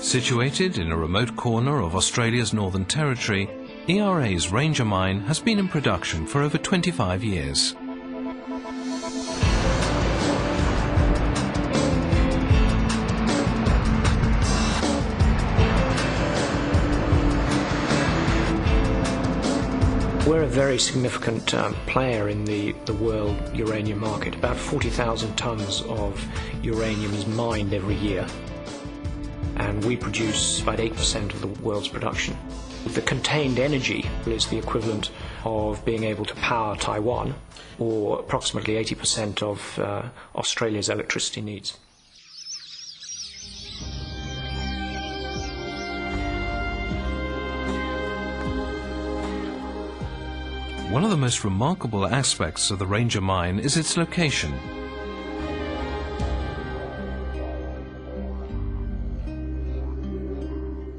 Situated in a remote corner of Australia's Northern Territory, ERA's Ranger mine has been in production for over 25 years. We're a very significant player in the world uranium market. About 40,000 tonnes of uranium is mined every year, and we produce about 8% of the world's production. The contained energy is the equivalent of being able to power Taiwan, or approximately 80% of Australia's electricity needs. One of the most remarkable aspects of the Ranger mine is its location.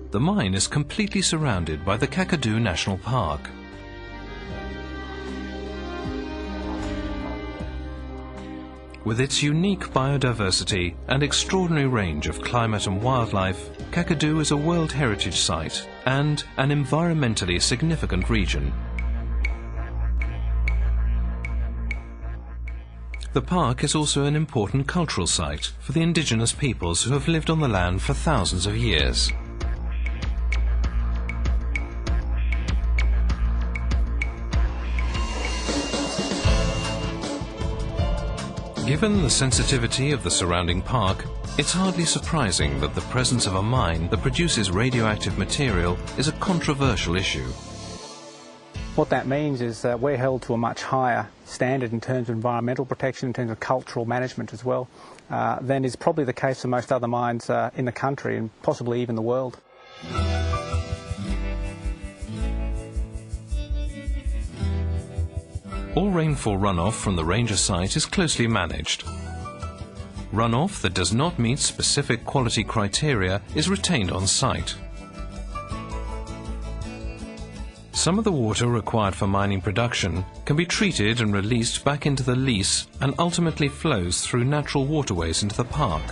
The mine is completely surrounded by the Kakadu National Park. With its unique biodiversity and extraordinary range of climate and wildlife, Kakadu is a World Heritage Site and an environmentally significant region. The park is also an important cultural site for the indigenous peoples who have lived on the land for thousands of years. Given the sensitivity of the surrounding park, it's hardly surprising that the presence of a mine that produces radioactive material is a controversial issue. What that means is that we're held to a much higher standard in terms of environmental protection, in terms of cultural management as well, than is probably the case for most other mines in the country and possibly even the world. All rainfall runoff from the Ranger site is closely managed. Runoff that does not meet specific quality criteria is retained on site. Some of the water required for mining production can be treated and released back into the lease and ultimately flows through natural waterways into the park.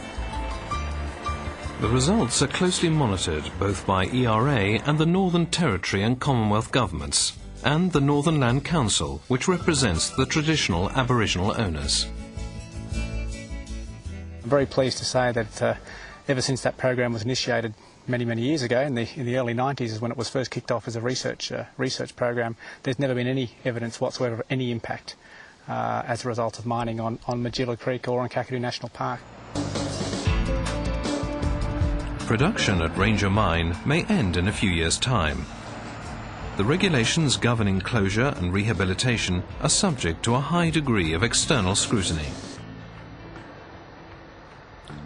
The results are closely monitored both by ERA and the Northern Territory and Commonwealth governments, and the Northern Land Council, which represents the traditional Aboriginal owners. I'm very pleased to say that ever since that program was initiated many years ago, in the early 90s is when it was first kicked off as a research program, there's never been any evidence whatsoever of any impact as a result of mining on Magilla Creek or on Kakadu National Park. Production at Ranger Mine may end in a few years' time. The regulations governing closure and rehabilitation are subject to a high degree of external scrutiny.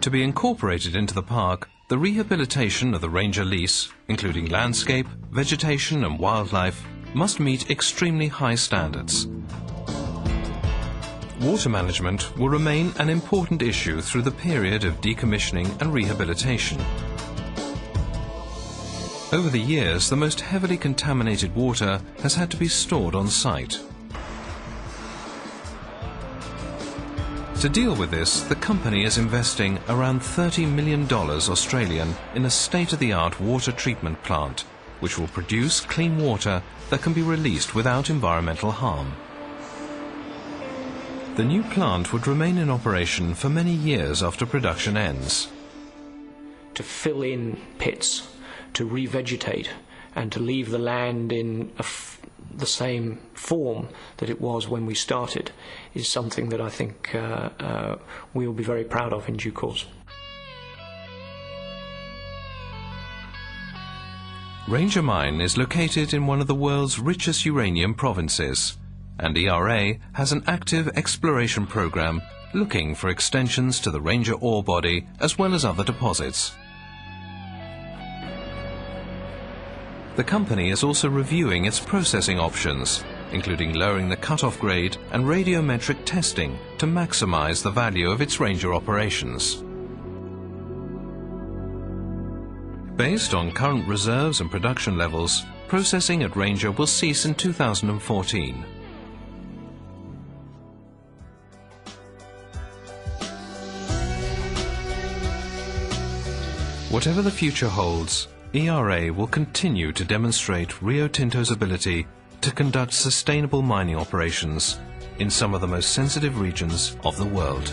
To be incorporated into the park, the rehabilitation of the Ranger lease, including landscape, vegetation and wildlife, must meet extremely high standards. Water management will remain an important issue through the period of decommissioning and rehabilitation. Over the years, the most heavily contaminated water has had to be stored on site. To deal with this, the company is investing around $30 million Australian in a state-of-the-art water treatment plant, which will produce clean water that can be released without environmental harm. The new plant would remain in operation for many years after production ends. To fill in pits, to revegetate, and to leave the land in the same form that it was when we started is something that I think we will be very proud of in due course. Ranger Mine is located in one of the world's richest uranium provinces, and ERA has an active exploration program looking for extensions to the Ranger ore body as well as other deposits. The company is also reviewing its processing options, including lowering the cut-off grade and radiometric testing to maximize the value of its Ranger operations. Based on current reserves and production levels, processing at Ranger will cease in 2014. Whatever the future holds, ERA will continue to demonstrate Rio Tinto's ability to conduct sustainable mining operations in some of the most sensitive regions of the world.